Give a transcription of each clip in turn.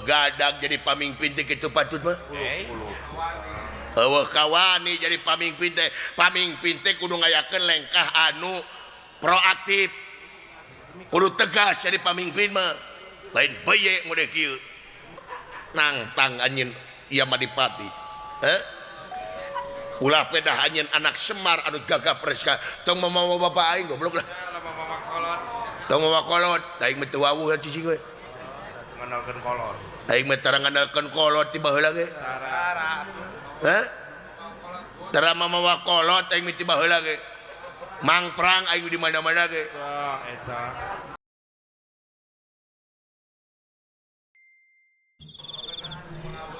gadag jadi pamimpin teh kitu patut mah. Kawani jadi pamimpin teh kudu ngayakeun lengkah anu proaktif. Kudu tegas jadi pamimpin mah. Lain baye mode kieu. Nangtang anjeun ieu Madipati. Ulah pedah anjeun anak Semar anu gagah preska. Tong mamawa bapak aing goblok lah. Tong mamawa kolot, aing mah teu wawuh cicing we. Ngandalkeun kolot. Aing mah tara ngandalkeun kolot tiba heula ge. Tara mamawa kolot aing mah tiba heula ge. Mangprang aing di mana-mana ge. Eta.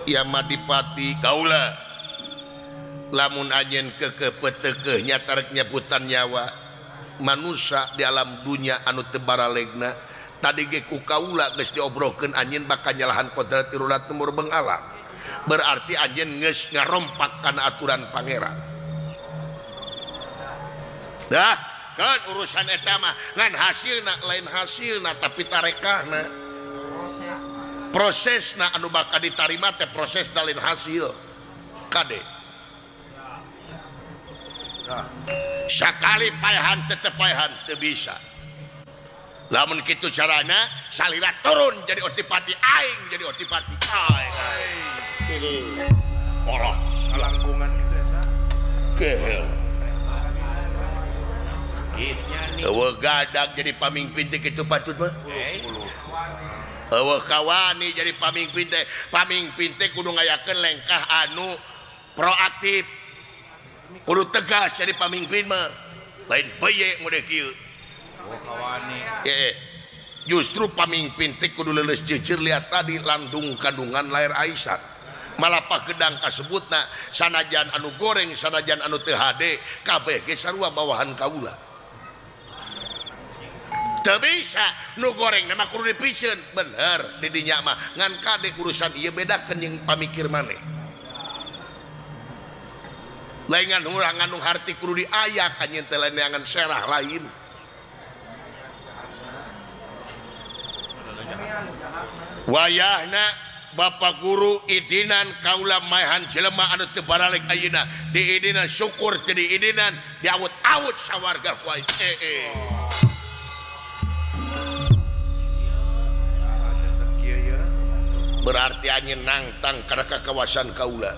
Ya Madipati kaula lamun anjeun kekepeteukeun nyatarek nyebutan nyawa manusia di alam dunia anu teu baralegna tadi ge ku kaula geus diobrolkeun anjeun bakal nyalahan kodrat irulat numur beung alam berarti anjeun geus ngarompak kana aturan pangeran dah kan urusan eta mah ngan hasilna lain hasilna tapi tarekahna prosesna anu bakal ditarima teh proses dalin hasil kade sakali payahan tetep payahan teu bisa lamun kitu carana salira turun jadi otipati aing jadi otipati aing polos salangkungan gitu eta gehel gadag jadi pamimpin teh kitu patut mah. Kawani jadi pamimpin teh kudu ngayakeun lengkah anu proaktif. Kudu tegas jadi pamimpin mah. Lain baye mode kieu. Kawani. Justru pamimpin teh kudu leuleus jeuceur lihat tadi landung kandungan lair Aisyah. Malapah gedang kasebutna sanajan anu goreng sanajan anu teu hade kabeh ge sarua bawahan kaula. Teu bisa nu goreng nama kudu dipikeun bener di dinya mah ngan kade urusan ieu bedakeun jeung pamikir maneh lain ngan urang anu harti kudu diayak anjeun teh lain ngan serah lain wayahna Bapak Guru idinan kaula maehan jelema anu teu baraleg ayeuna diidinan syukur teu diidinan diawut-awut sawarga kuai berarti anjeun nangtang kana kakawasan kaula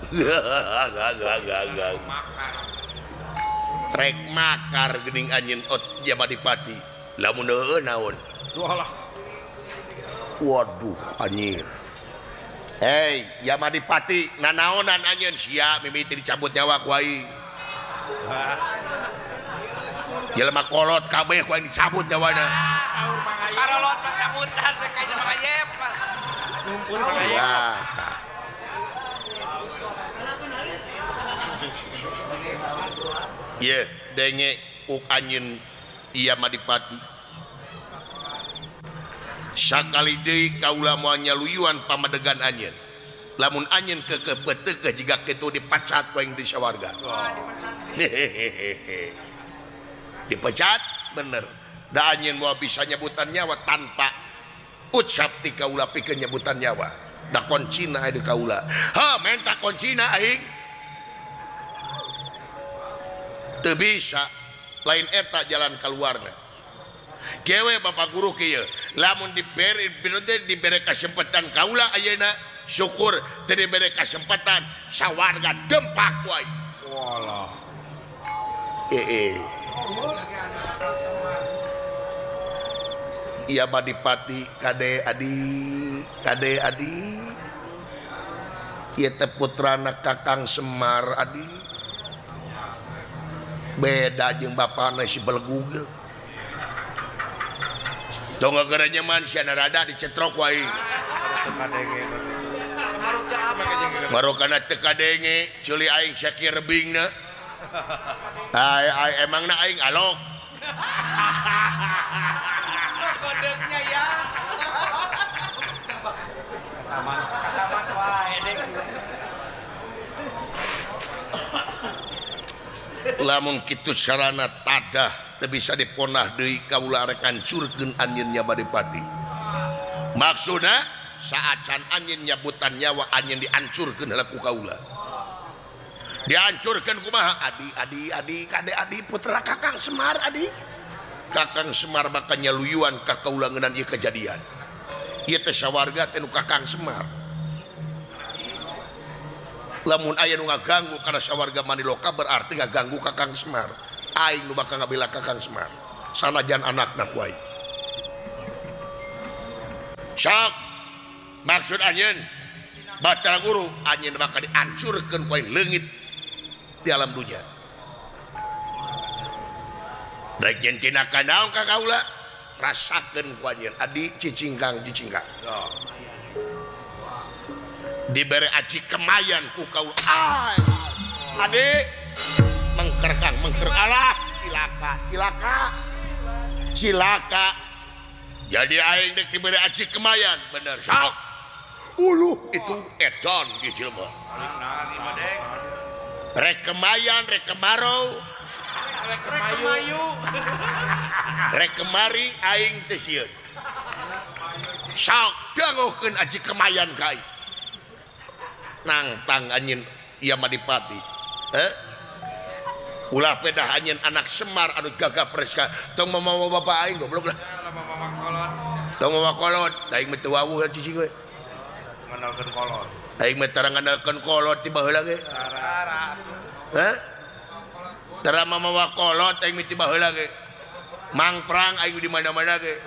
trek makar geuning anjeun ot ya Madipati lamun heueuh naon waduh anjir hei ya Madipati nanaonan anjeun sia mimiti dicabut nyawa ku aing jelema kolot kabeh ku aing dicabut nyawana karolot cabutan ka jelema yep numpun ya ye denge uk anjeun ieu Madipati sakali deui kaula moal nyaluyuan pamadegan anjeun lamun anjeun kekepeteukeun jiga kitu dipecat ku aing di sawarga dipecat bener da anjeun moal bisa nyebutan nyawa tanpa ucap ti kaula pikeun nyebutan nyawa da kuncina aya di kaula menta kuncina aing teu bisa lain eta jalan kaluarna gewe Bapak Guru kieu lamun dibere kesempatan kaula ayeuna syukur teu dibere kesempatan sawarga dempak wae walah iya Madipati kade adi ieu teh putrana Kakang Semar adi beda jeung bapana si belegu ge dong geureunya man sia rada dicetrok wae marokana teu kadenge ceuli aing sakir rebingna ai emangna aing alok kodenya ya kasaman wae deh lamun kitu sarana tadah teu bisa diponah deui kaula arek hancurkeun anjeunnya Madipati maksudna saat can anjeun nyabutan nyawa anjeun dihancurkeun heula ku kaula. Dihancurkeun kumaha? Adi kade adi putra Kakang Semar adi. Kakang Semar bakal nyaluyuan ka kaula ngeunaan ieu kejadian. Ieu teh sawarga teh nu Kakang Semar. Lamun aya nu ngaganggu kana sawarga Maniloka berarti ngaganggu Kakang Semar. Aing nu bakal ngabela Kakang Semar. Sanajan anakna ku aing. Sok maksud anjeun Batara Guru anjeun bakal dihancurkeun ku aing leungit di alam dunia. Daek yen tina kanaon ka kaula rasakeun ku anjeun adi cicingkang. Dibere aji kemayan ku kaula. Adi mengkerkang alah cilaka. Jadi aing dek diberi aji kemayan bener sok. Itu edon di jelema. Rek kemayan, rek kemarau, rek kemari aing teh sieun. Sok dangukeun aji kemayan ka aing. Nangtang anjeun ieu Madipati. Ulah pedah anjeun anak Semar anu gagah preska tong mamawa bapak aing goblok lah. Tong mamawa kolot, aing mah teu wawuh cicing we. Ngandalkeun kolot. Aing mah tara ngandalkeun kolot tiba heula ge. Tara mamawa kolot aing mah tiba heula ge. Mangprang aing di mana-mana ge.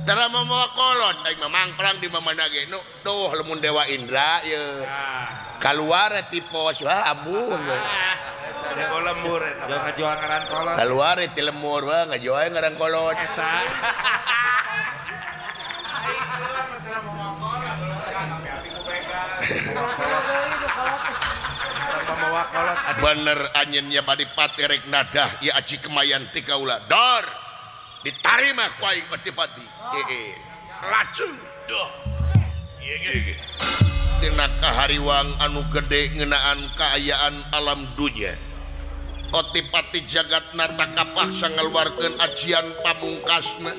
Tara mamawa kolot aing mah mangprang di mana ge. Nu tuh lamun Dewa Indra ieu. Kaluar ti pos ambung. Ada lembur eta. Jangan ngajual ngaran kolot. Kaluar ti lemur ngajual ngaran kolot. Bener anjeun nya Madipati rek nadah ieu aji kemayan ti kaula. Dor ditarima ku aing Madipati. Racun. Duh. Ieu tina kahariwang anu gede ngeunaan kaayaan alam dunya. Otipati jagat nata kapaksa ngaluarkeun ajian pamungkasna.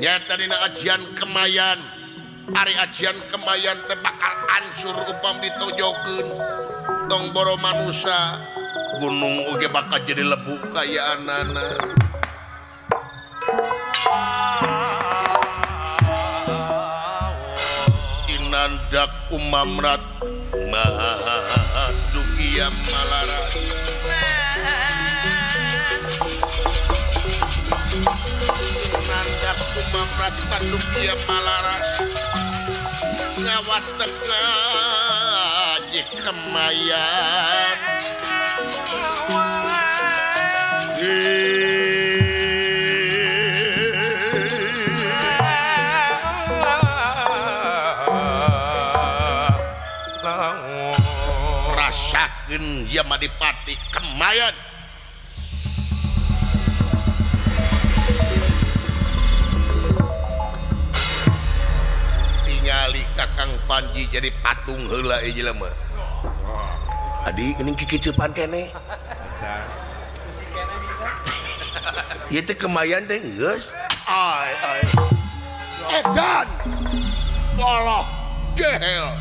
Nyata dina ajian kemayan. Ari ajian kemayan teh bakal hancur upam ditojokeun. Tong boro manusia gunung oge bakal jadi lebu kayaanana. Inandak umamrat madukia malarat. Inandak umamrat madukia malarat. Nyawa tengah aji kemayan. Rasakeun ya Madipati kemayan. Tingali Kakang Panji jadi patung heula ieu jelema. Adi geuning kikiceupan keneh. Ieu teh kemayan teh geus. Edan. Poloh gehel.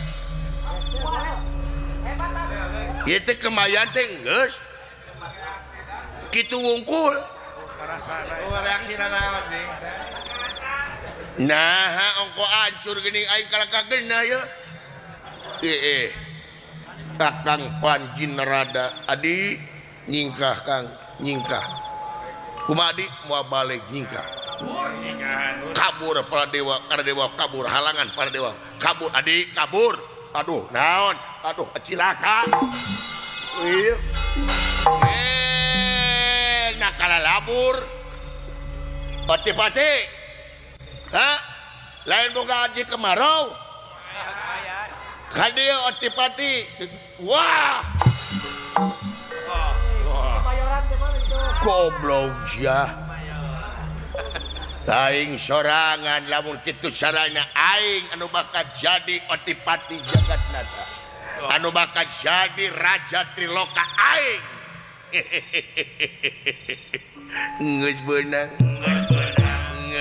Ieu teh kemayan teh geus. Kitu wungkul. Reaksina naon nih? Nah, ongko hancur geuning aing kalakageunna ya. Kakang Panji nerada adi nyingkah Kang, nyingkah. Kumaha adi moal balik nyingkah. Kabur para dewa, karena dewa kabur halangan para dewa. Kabur adi kabur. Aduh, naon? Aduh, cilaka. Ieu. Nakala labur. Pati-pati. Lain boga aji kemarau. Kadia Otipati. Wah. Goblok ya. Aing sorangan lamun kitu carana aing anu bakal jadi Otipati Jagatnata. Anu bakal jadi Raja Triloka aing. Geus beunang.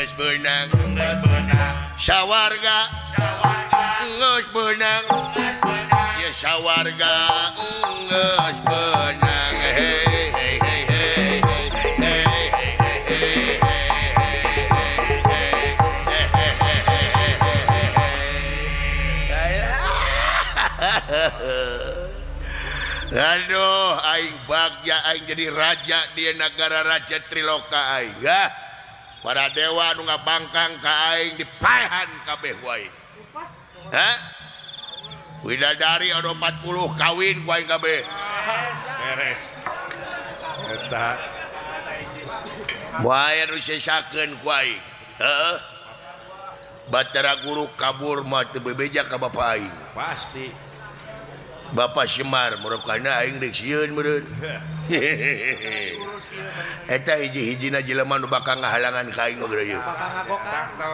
geus beunang sawarga geus beunang ya sawarga geus beunang hei hei hei hei aduh aing bagja aing jadi raja di negara raja Triloka aing ya para dewa nu ngabangkang ka aing dipaehan kabeh wae ha widadari ada 40 kawin ku aing kabeh beres eta moal anu sesakeun ku aing heeh Batara guru kabur mah teu bebeja ka bapak aing pasti Bapak Semar murukana aing rek sieun meureun. Eta hiji-hijina jelema nu bakal ngahalangan ka aing mah ieu.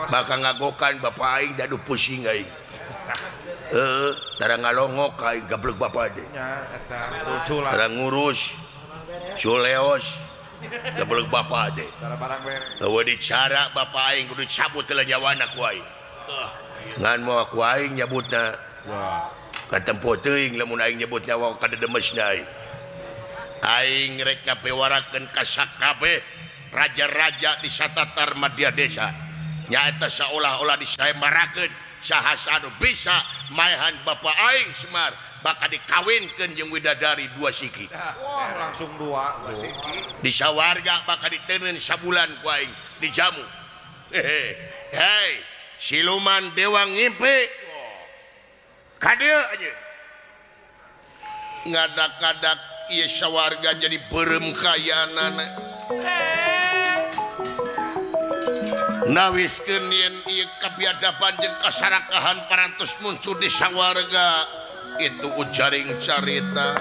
Bakal ngagokan bapak aing dadu pusing aing. Heeh, tara ngalongok ka aing gablek bapak teh. nya eta lucu lah Tara ngurus Suleos gablek bapak teh. tara barang beres Eueuh dicara bapak aing kudu cabut teh jawana ku aing. Ngan moal ku aing nyabutna wah katempo teuing lamun aing nyebut nyawa ka dedemesna aing rek ngapewarakeun ka sakabeh raja-raja di satatar Madya Desa nyaeta saolah-olah disayembarakeun saha anu bisa maehan bapak aing Semar bakal dikawinkeun jeung widadari 2 siki wah langsung 2 siki di sawarga bakal diteuneun sabulan ku aing dijamu hei siluman dewa ngimpi kadeu aja ngadak-ngadak ieu sawarga jadi beureum kayanana nawiskeun yen ieu kabiadaban jeung kasarakahan parantos muncul di sawarga itu ujaring carita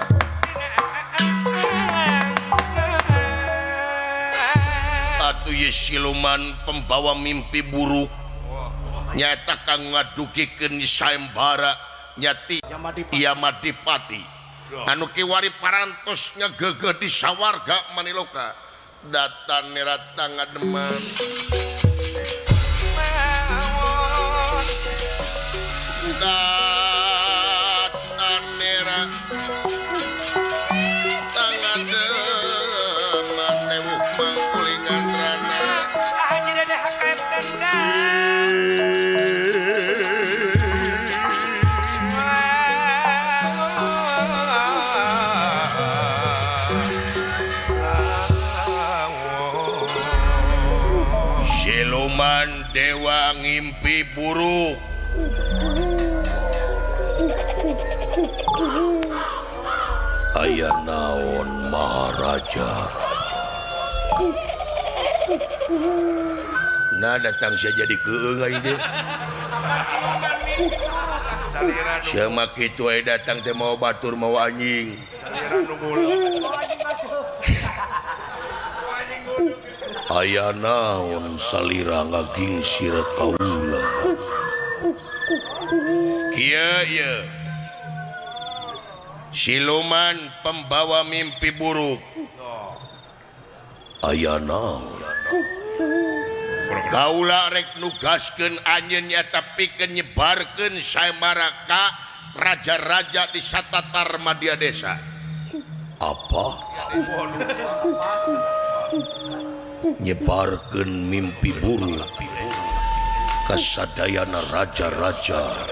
atuh ieu siluman pembawa mimpi buruk nyata kang ngadugikeun sayembara nyati Yamadipati anu kiwari parantos ngegegeh di sawarga Maniloka datan nirata ngademan datan nirata ngademan newuh mangkulingan rana siluman dewa ngimpi buruk aya naon Maharaja nah datang saja jadi keung aing teh sama kitu aya datang teh mau batur mau anjing aya naon salira ngagingsir kaula kieu siluman pembawa mimpi buruk aya naon kaula rek nugaskeun anjeun nyata pikeun nyebarkeun sayembara ka raja-raja di satatar Madya Desa apa nyebarkeun mimpi buruk kasadayana raja-raja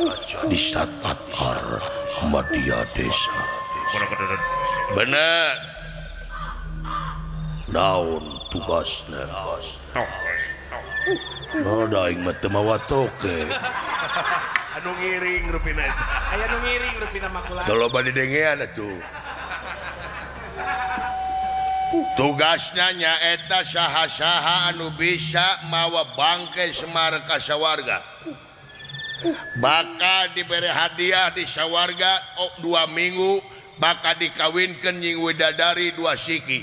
di satatar Madya Desa bener naon tugasna ada aing mah teu mawa toke anu ngiring rupina eta Aya nu ngiring rupina makula. toloba didengean atuh tugasna nyaeta saha-saha anu bisa mawa bangke Semar ka sawarga bakal diberi hadiah di sawarga 2 minggu bakal dikawinkeun jeung widadari 2 siki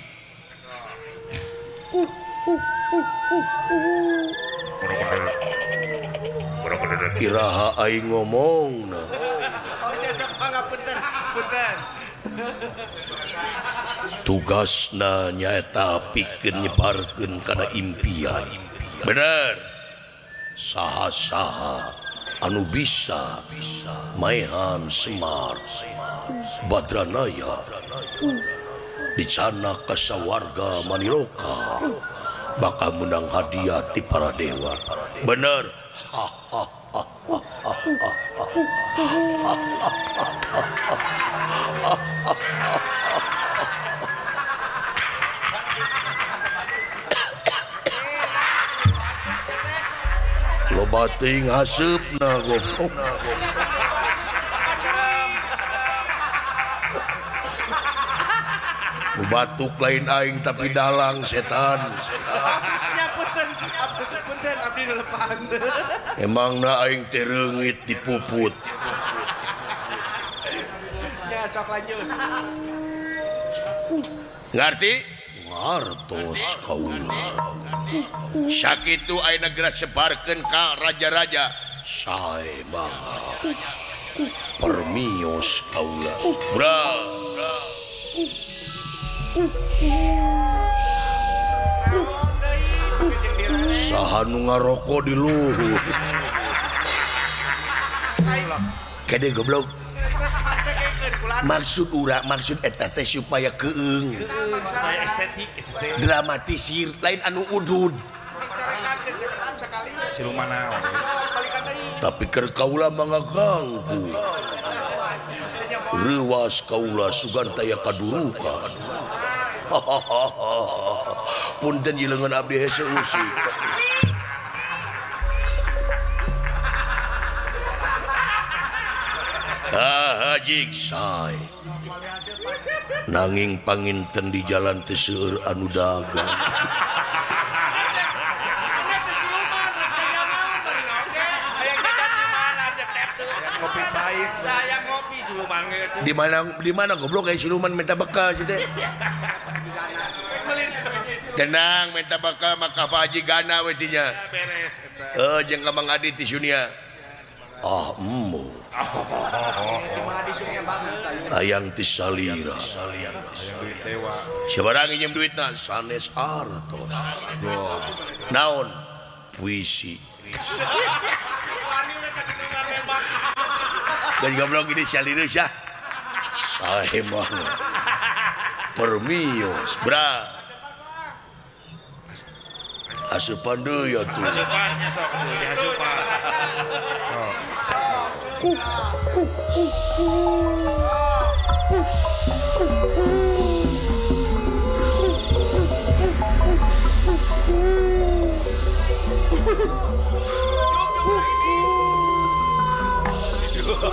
iraha aing ngomongna tugasna nyaeta pikeun nyebarkeun kana impian bener saha-saha anu bisa maehan Semar Badranaya dicana kasawarga Maniloka bakal menang hadiah ti para dewa. Bener. Loba teuing haseupna goblok. Nu batuk lain aing tapi dalang setan. Ya punten abdi nu lepan. Emangna aing teh reungit dipuput. Ya sok lanjut. Ngarti? Ngartos kaula. Sakitu ayeuna geura sebarkeun ka raja-raja. Sae mah. Permios kaula. Bra. Saha nu ngaroko di luhur. Kade goblok. Maksud eta teh supaya keung. Supaya estetik Dramatisir lain anu udud. carekan seketam sekali. Siluman naon. Balikan deui. Tapi keur kaula mangaganggu. Rewas kaula sugan taya kadurukan. Punten jileungeun abdi hese usik. Hajik sae. Nanging panginten di jalan teu seueur anu dagang. Kopi pahit. Daya ngopi siluman ge. Di mana goblok aya siluman minta bekal sih teh. Tenang minta bekal maka Pak Haji Gana we tinya. Beres eta. Jeung ka Mang Adi ti Sunia. Ah emmu. Di mana di sungai bagus. Hayang ti salira. Yang duit dewa. Sabarang nginjem duitna sanes artos. Naon? Puisi. Wani we kadungan nembak. Dan goblok ini salira sah. Sae mah. Permios, bra. Asupan deui atuh. Asupannya sok tuh dihasupan.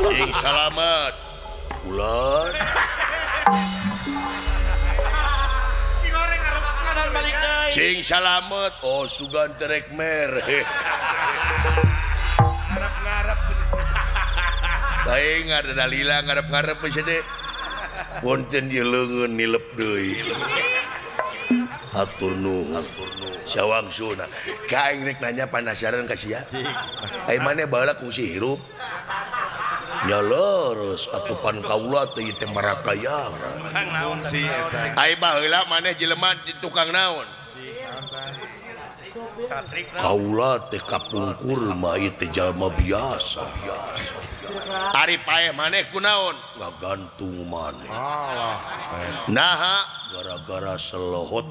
Cing salamet. Ulan. Si goreng arep ngadan balik deui. Cing salamet. Oh sugan terek mer. Ngarep-ngarep. Bae ada dalila ngarep-ngarep we sede. Punten ieu leungeun nilep deui. Hatur nuhun. Sawangsuna. Ka aing rek nanya penasaran ka sia. Ai maneh baheula kungsi hirup. Nya leres atupan kaula teh ieu teh marakaya. Kang naon Si eta. Ai baheula maneh jelema tukang naon? Catrik Kaula teh kapungkur mah ieu teh jalma biasa. Ari paeh maneh kunaon? Ngagantung maneh. Allah. Naha gara-gara selohot.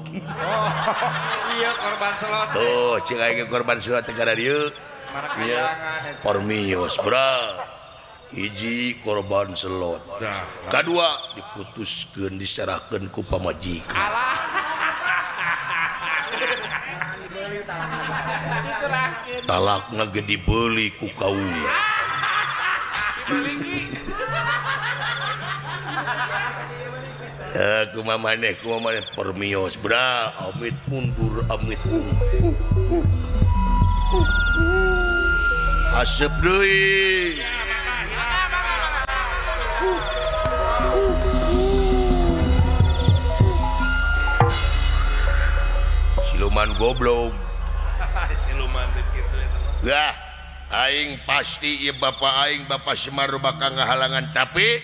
Iya korban selot. Tuh, cing aing korban surat negara dieu. Marakayangan eta. Permios, bra. Hiji korban selot. Dah. Kadua diputuskeun diserahkeun ku pamajikan. Talakna ge dibeli ku kaula. Kumaha maneh permios, bra. Amit mundur, amit mundur. Asep deui. Siluman goblok. Siluman teh kitu eta mah. Gah, aing pasti ieu Bapak aing Bapak Semar bakal ngahalangan tapi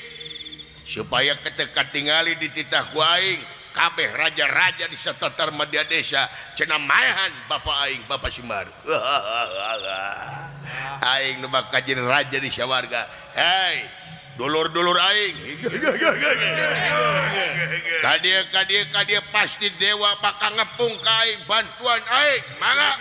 supaya ketika tingali di titah ku aing kabeh raja-raja di setetar media desa cenah maehan bapak aing Bapak Simbar. Aing nu bakal jadi raja di sawarga. Hei, dulur-dulur aing. Kadia pasti dewa bakal ngepung ka aing bantuan aing. Mangga.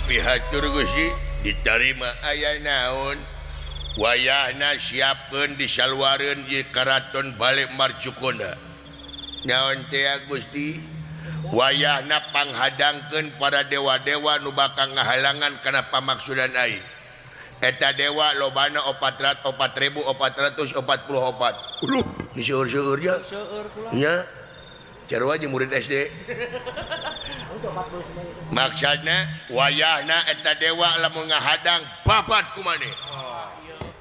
Pihatur Gusti diterima aya naon wayahna siapkeun disalwareun di karaton balik Marcukona naon teh Gusti wayahna panghadangkeun para dewa-dewa nu bakal ngahalangan kana pamaksudan aing eta dewa lobana 4.444 uluh diseur-seur ya nya carua jeung murid SD maksudna wayahna eta dewa lamun ngahadang babat ku maneh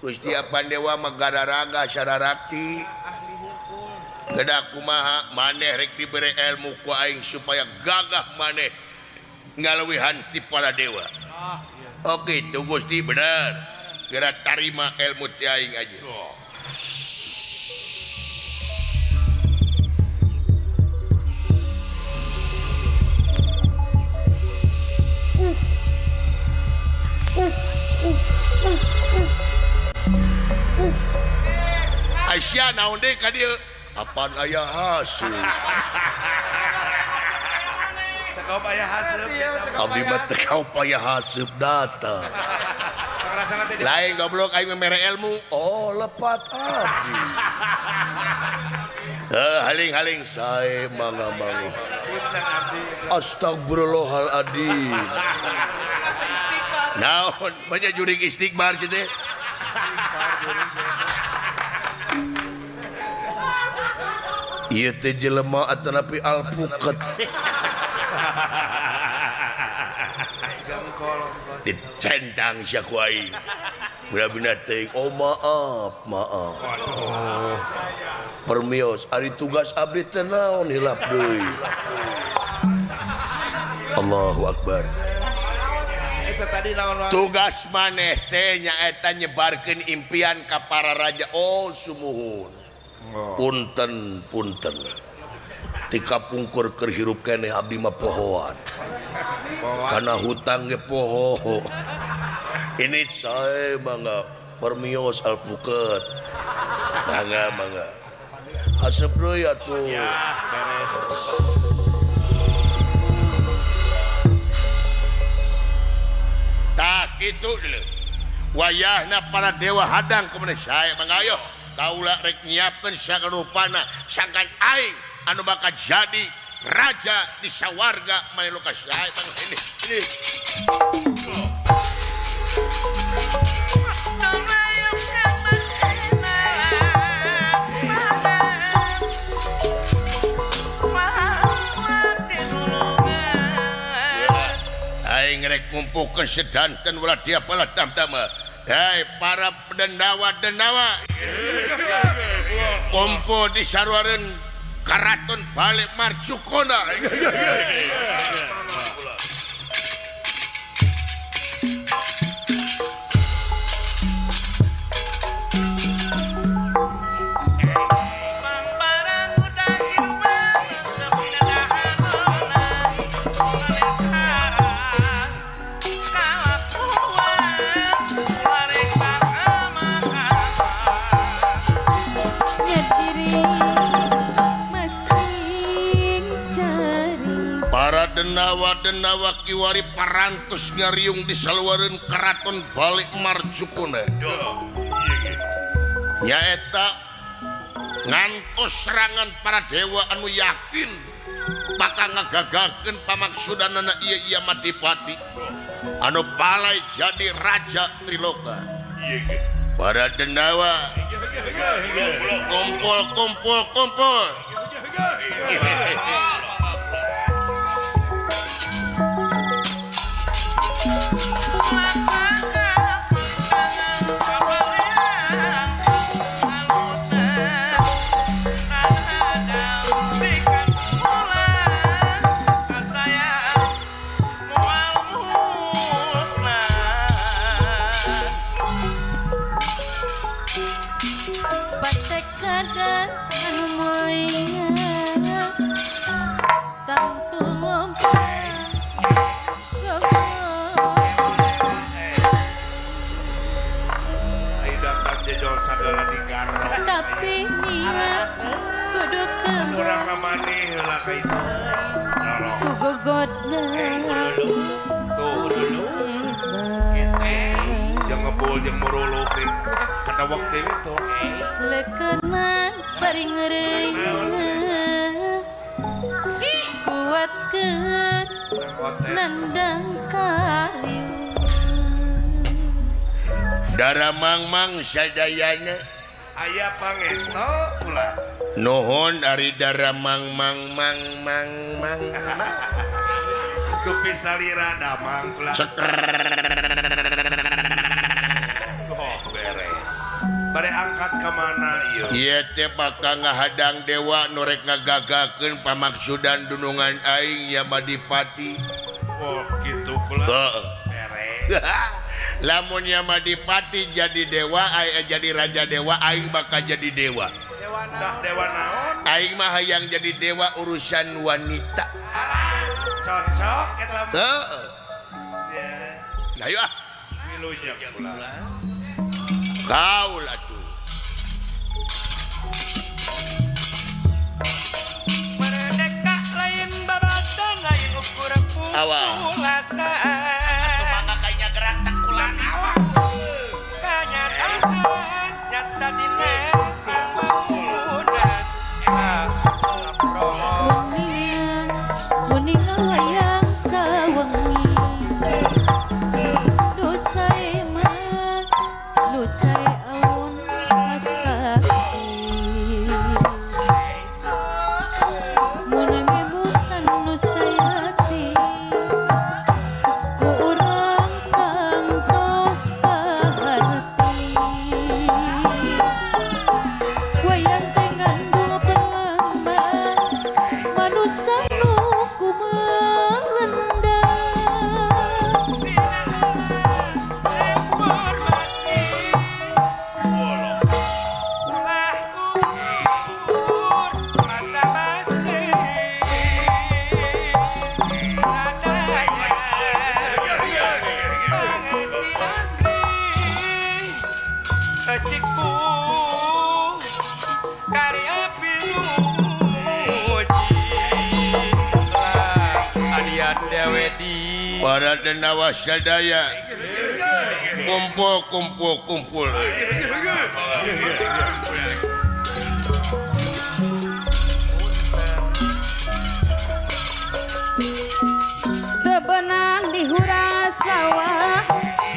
Gusti Apan Dewa Magararaga Sararakti gedak kumaha maneh rek dibere ilmu ku aing supaya gagah maneh ngalawihan ti para dewa oke itu Gusti bener gerak tarima ilmu ti aing aja Aisyah naon deui ka dieu? Apaan aya hasil? Teu kaup aya haseup. Abdi mah teu kaup aya haseup data. Lain goblok aing mere ilmu. Oh, lepat abdi. Haling-haling sae mangga. Astagfirullahaladzim. Naon banyak juring istighfar kitu teh. Ieu teh jelema atanapi alpukat. Dicentang sia ku aing. Bener-bener teuing oh maaf. Permios ari tugas abdi teh naon hilap deui. Allahu Akbar. Itu tadi naon tugas maneh teh nyaeta nyebarkeun impian ka para raja. Oh sumuhun. Punten tika pungkur keur hirup keneh abdi mah pohoan kana hutang ge poho ini sae mangga permios alpuket mangga asep deui atuh tah kitu deuleu wayahna para dewa hadang kemudian sae mangga ayo kaula rek nyiapkeun sakarupana sangkan aing anu bakal jadi raja di sawarga mane lukas sae ini aing rek ngumpulkeun sedanten ulah dia pala tam-tama. Hei para dendawa kumpul di saruareun karaton balik Marcukona. Denawa kiwari parantos ngariung di saluareun karaton balik Marcukona. Nyaeta ngantos serangan para dewa anu yakin bakal ngagagalkeun pamaksudanana ieu Madipati anu balai jadi raja Triloka. Para denawa kumpul. ka itu. Gugodna Tuh, yang ngebul yang meruluk nih. Kena waktu itu. lekanan paring ngeureung kuatkeun nandang kayu Dara mangmang sadayana Aya pangesto pula. nuhun ari dara mangmang. Dupi salira damang pula. Oh, beres. Bare angkat ke mana ieu? Ieu teh bakal ngahadang dewa nu rek ngagagakeun pamaksudan dunungan aing ya Madipati. Oh, gitu pula. Heeh. Beres. Lamun Yamadipati jadi dewa, jadi raja dewa, aing bakal jadi dewa. Dah dewa naon? Aing mah hayang jadi dewa urusan wanita. Cocok eta mah. Heeh. Ya, Ayo ah, wilujeng pula. kaul atuh. Merdeka lain babatan lain ukur Awal. pulasaan mangga kayaknya gerak tak kulana kenyataan nyata dina bangunan Muninga wayang sawengi dosai mah dosai aun kasakti munang ibutan dosai hati ku urang tangtos kaharti wayang teh ngandung pelambang manusia nu kumalendang informasi ulah ukur masa masih Asikku karya pinuji Adian Dewedi Para denawa sadaya. Kumpul. tebenang di hura sawah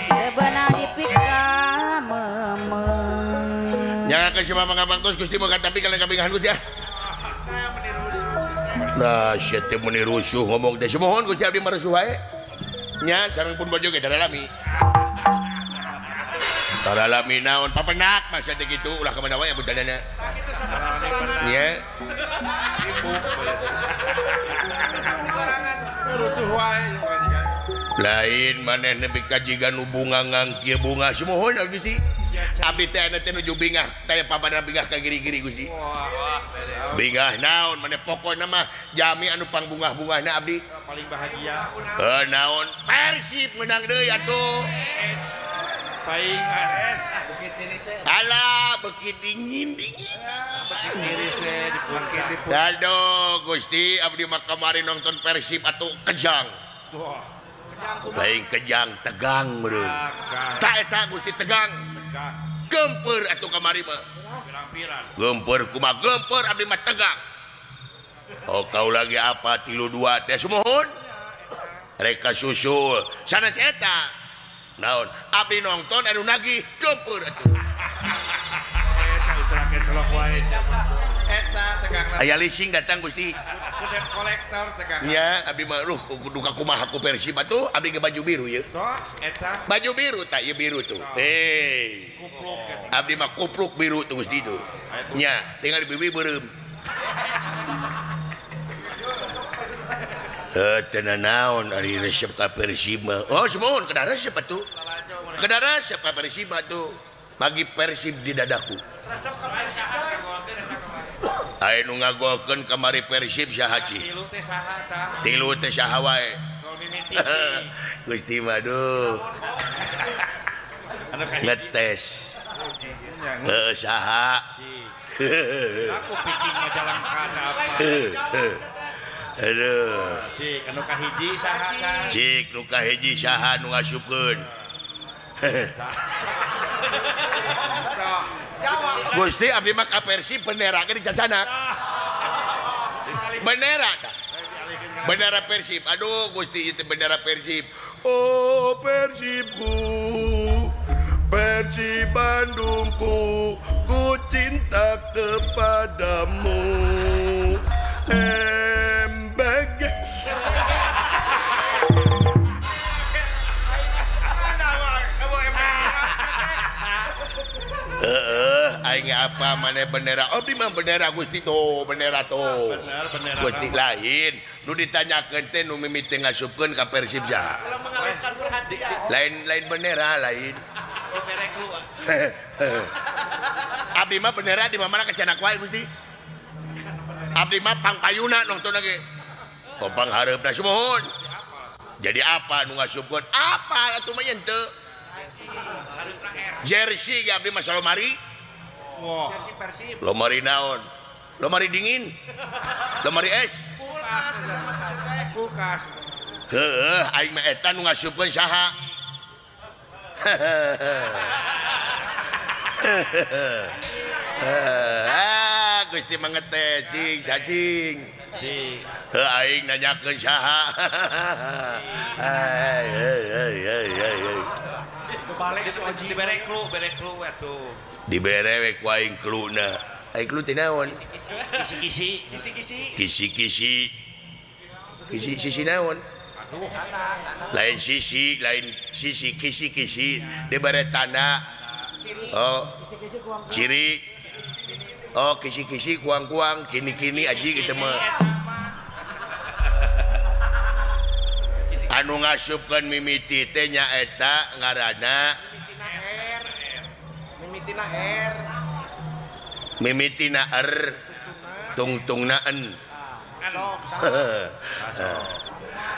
tebenang di pika Jangan ke siapa mengabang terus Gusti mau tapi kalian kabingahan Gusti ya. Nah, syet teh meni rusuh ngomong teh semohon Gusti abdi marusuh wae. Nya sareng pun bojo ge daralami. Daralami naon papenak maksud teh kitu ulah ka mana wae budadana. Itu sasaran sorangan Nya Rusuh wae kan. lain maneh nepi ka jiga nu bunga ngangkieu bunga semohon abdi sih. Abdi teh anu teh nuju bingah taya papada bingah ka giri-giri Gusti. Bingah naon maneh pokona mah jami anu pangbungah-bungahna abdi. Paling bahagia. Naon Persib menang deui atuh. Paling AS Alah beuki dingin. diri saya di puncak. Dado Gusti abdi mah kamari nonton Persib atuh kejang. Wah, Lain kejang tegang meureun. kan. Ta eta Gusti tegang. Gempeur atuh kamari mah. Pirang-pirang. Gempeur kumaha gempeur abdi mah tegang. Oh kau lagi apa 32 teh semohon. Reka susul. Sanes eta. Naon? Abdi nonton anu nagih gempeur atuh. Eta ucarakeun celok wae siapa. Eta tegang Aya leasing datang Gusti. debt kolektor tegang Nya abdi mah kudu ka kumaha ku Persib atuh abdi ge baju biru ye. Toh, eta Baju biru tak ieu biru tuh. kupluk gitu. Abdi mah kupluk biru tuh Gusti itu. Nya tinggal di bibi beureum. Tenan naon ari resep ka Persib mah. Oh semohon kada resep atuh. Kada resep ka Persib atuh. Bagi Persib di dadaku. resep kebiasaan kagolkeun eta kemarin Aya nu ngagolkeun kamari Persib saha ci? tilu teh saha tah Tilu teh saha wae. gol mimiti Gusti mah duh anu ka ngetes. Saha. aku pikir majalah kada apa aduh Cik anu kahiji saha kan cik nu kahiji saha nu ngasupkeun Gusti abdi mah ka Persib bendera ke dicacanak bendera tah bendera Persib aduh Gusti itu bendera Persib oh Persibku Persib Bandungku ku cinta kepadamu MBG aing apa mana bendera oh di mah bendera Gusti tuh bendera tuh bener Gusti lain nu ditanyakeun teh nu mimiti ngasupkeun ka Persib ja mengalihkan perhatian lain bendera lain berek lu abdi mah bendera di mana kecanak wae Gusti abdi mah pangpayuna nonton lagi oh panghareupna sumohon jadi apa nu ngasupkeun apa atuh mah yen teu jersey abdi mah salomari wah Persib lomari naon lomari dingin lomari es kulkas heuh aing mah eta nu ngasupkeun saha Gusti mangetes sing cacing heuh aing nanyakeun saha balik si Oji berek lu atuh dibere we ku aing kluna aing klu teh naon kisi naon lain sisi kisi dibere tanda oh ciri oh kisi kuang kini aji gitu mah anu ngasupkeun mimiti teh nyaeta ngaranna mimitina er tungtungna en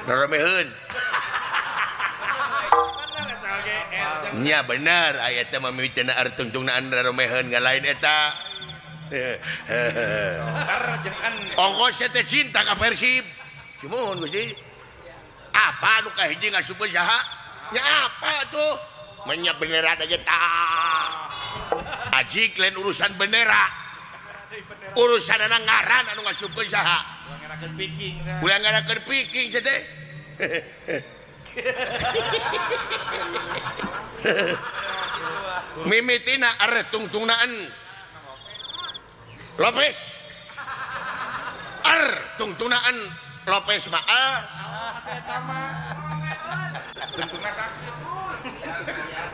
narameheun nya bener aya teh mimitina er tungtungna en narameheun ngalain eta ongkos teh cinta ka Persib kumaha Gusti apa nu kahiji ngasupkeun saha nya apa tuh menya bendera aja tah aji lain urusan bendera urusan anak ngaran anu ngasupkeun saha ulah ngarakeun piking teh mimitina are tungtungnaan Lopez tungtungnaan Lopez mah bentuknya sakit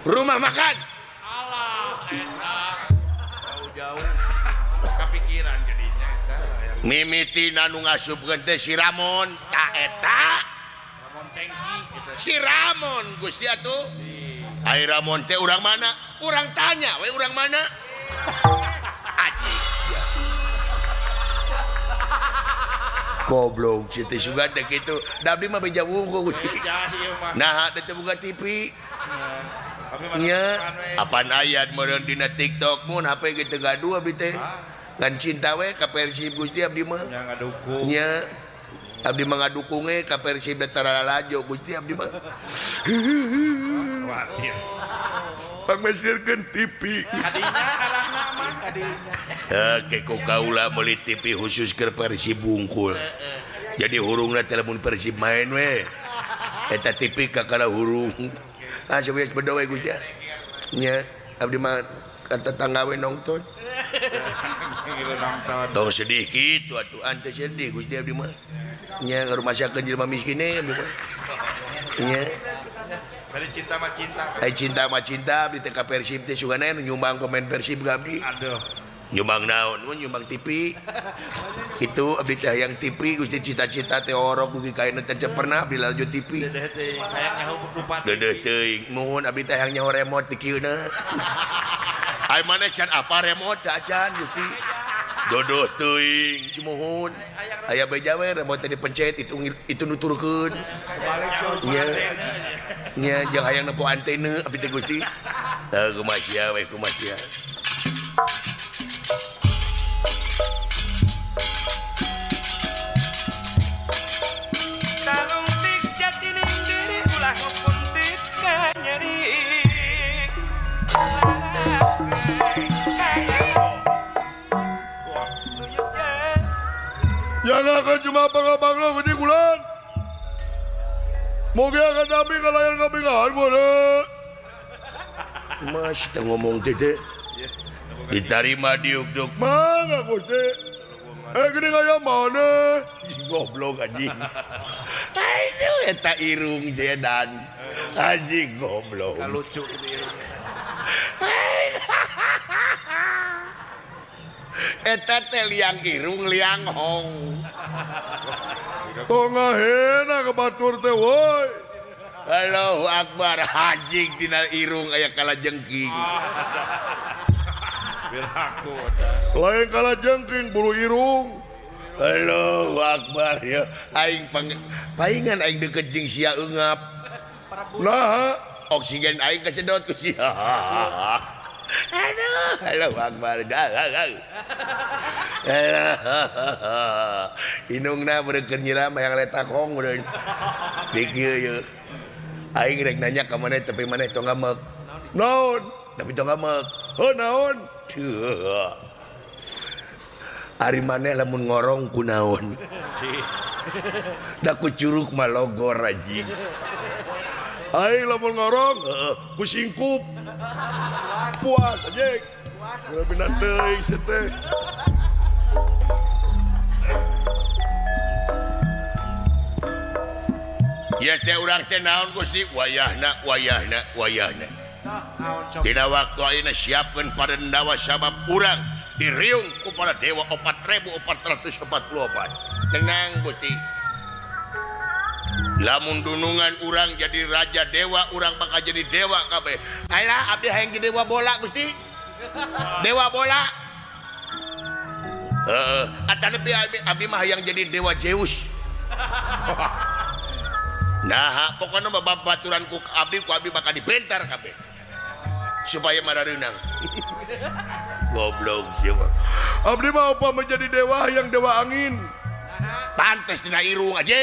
rumah makan jauh kepikiran jadinya eta mimitina nu ngasupkeun teh si Ramon ta eta Ramon Tengki gitu si Ramon Gusti atuh ai Ramon teh urang mana urang tanya we urang mana anjing goblok citu juga teh kitu da abdi mah beja wungkul Gusti nah da teh buka TV nya apaan ayat meureun dina TikTok mun HP ge teu gaduh abdi teh ngan cinta we ka Persib Gusti abdi mah nya ngadukung nya abdi mah ngadukung ge ka Persib Taralajo Gusti abdi mah khawatir pangmesirkeun TV kadinya arahna mah kadinya ke ku kaula meuli TV khusus keur Persib bungkul jadi hurungna teh lamun Persib main we eta TV kakana hurung sebelah bedo we Gusti nya abdi mah ka tetangga we nongton gitu nonton tong sedih kitu atuh ante sedih Gusti abdi mah nya ngarumasakeun jelema miskin abdi mah nya dari cinta mah cinta ai cinta mah cinta abdi teh ka Persib teh sugana nyumbang pemain Persib ka abdi aduh nyumbang naon nyumbang TV itu abdi teh hayang TV Gusti cita-cita teh orok dugi kaina teh pernah abdi lanjut TV dedeh teh hayang nyaho rupa dedeh teuing nuhun abdi teh hayang nyaho remote ti kieuna ai maneh can apa remote da can Gusti dodoh teuing cumuhun aya beja we remote teh dipencet itu nuturkeun nya nya jeung hayang nepo antena abdi teh Gusti kumaha sia we kumaha sia cuma pangabangna Gusti Kulan. Moga akan tapi kalayan kabingahan boleh. Mas teu ngomong teh. Diterima diuk-duk. Mangga Gusti. Gini kaya mana? Goblok anjing. Aduh eta irung Zedan. Anjing goblok. Lucu ini. Eta teh liang irung liang hong. Tongahena ke batur teh woi. Allahu Akbar anjing dina irung aya kalajengking. Biraku. Lain kala jengking bulu irung. Allahu Akbar ya. Aing paingan aing deket jeung sia eungap. Nah, Oksigen aing kesedot ku sia. Aduh, Allahu Akbar. Inungna beureukeun nyiram hayang letak hong beureuh. Dik ieu ye. Aing rek nanya ka maneh tapi maneh tong ngamek. naon? Tapi tong ngamek. Naon? Tuh. Ari maneh lamun ngorong ku naon? Da ku curug mah logor anjing. Aing lamun ngorong, ku singkup. Puas anjing. Udah pindah teuing seteh. Ya teh urang teh naon Gusti? Wayahna. Dina waktu ayeuna siapkeun parendawa sabab urang diriung ku para dewa 4444. Tenang Gusti. Lamun dunungan urang jadi raja dewa, urang bakal jadi dewa kabeh. Ayolah abdi hayang jadi dewa bola Gusti. Dewa bola. Atan abdi mah hayang jadi dewa Zeus. Nah, pokoknya babaturan ku abdi bakal dibentar kabeh. Supaya marareunang. Goblok siapa? Abdi mah apa menjadi dewa yang dewa angin. Pantes dina irung aja.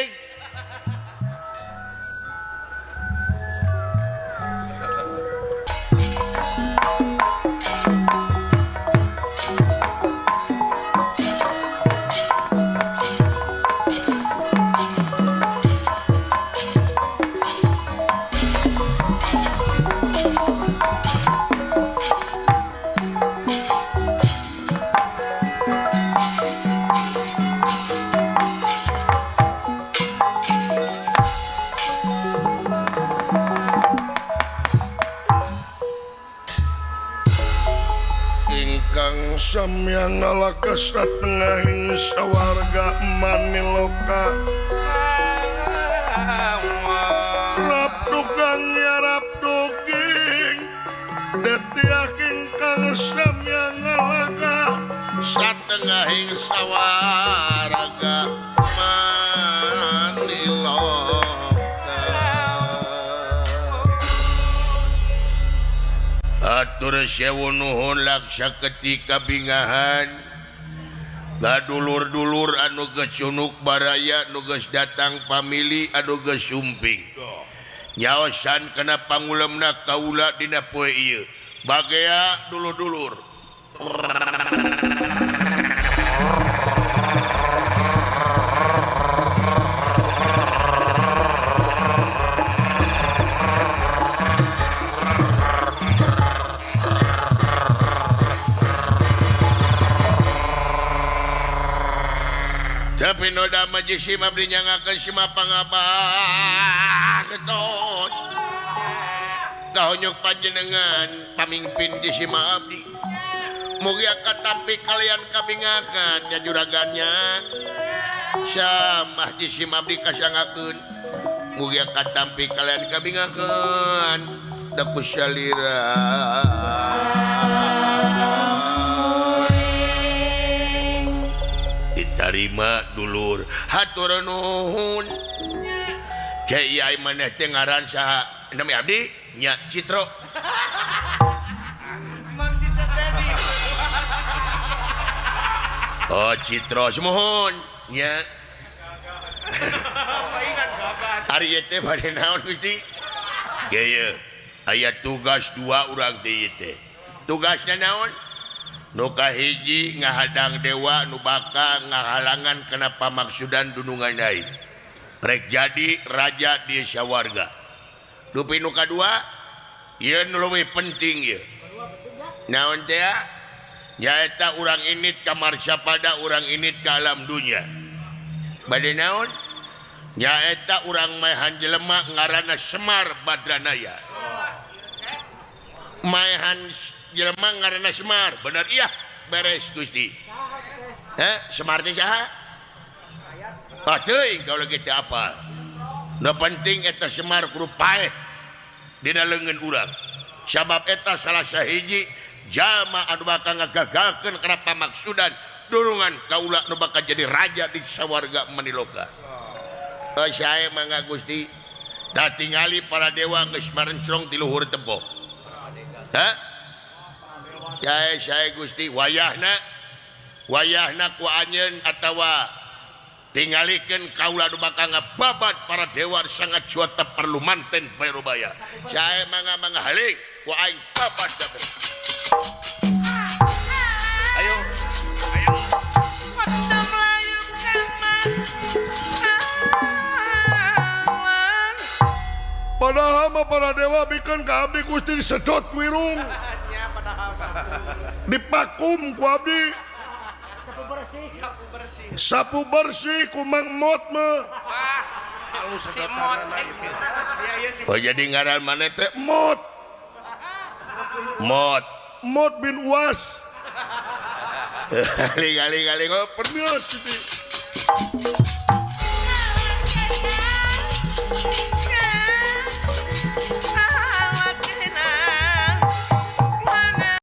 Samyang ngalakas tengahing sawarga maniloka rap dukang nyarap duking detiaking kang samyang ngalaka Satengahing sawarga maniloka Atur sewu nuhun laksa ketika bingahan gadulur-dulur anu geus sunuk baraya nu geus datang pamili anu geus sumping nyaosan kana pangulemna kaula dina poe ieu bagea dulur-dulur tapi noda majisim abdi nyangakeun sima pangabah ketos kahonyok panjenengan pamimpin di sima abdi mugi katampi kalian kabingakan nya juragannya samah di sima abdi kasangakeun mugi katampi kalian kabingakan daku salira diterima dulur hatur nuhun kiai maneh teh ngaran saha nami abdi nya Citro Mang si Cendedi. oh Citro semohon nya Paingan gabat. ari teh bade naon Gusti gaya aya tugas 2 urang teh ieu teh tugasna naon nuka hiji ngahadang dewa nubaka ngahalangan kenapa maksudan dunungan lain rek jadi raja di syawarga dupi nuka dua ieu nu leuwih penting ieu naon teh nyaeta urang init ka marsapada urang init ka alam dunya bade naon nyaeta urang maehan jelema ngaranna Semar Badranaya maehan jelema ngaranna Semar bener iya beres Gusti Semar teh saha teuing kalau kita apal nu penting eta Semar kudu paeh dina leungeun urang sabab eta salah sahiji jalma anu bakal ngagagalkeun kana pamaksudan durungan kaula nu bakal jadi raja di sawarga Maniloka. Sae mangga Gusti da tingali para dewa geus marencrong di luhur tembok. Sae Gusti wayahna ku anjeun atawa tingalikeun kaula nu bakal ngababat para dewa sangat juata perlu manten Pairubaya. Sae mangga haling ku aing babat da ayo padahal mah para dewa bikin ka abdi Gusti disedot wirung dipakum ku abdi sapu bersih ku Mang Mot mah oh jadi ngaran mana teh Mot bin Uas kali permios gitu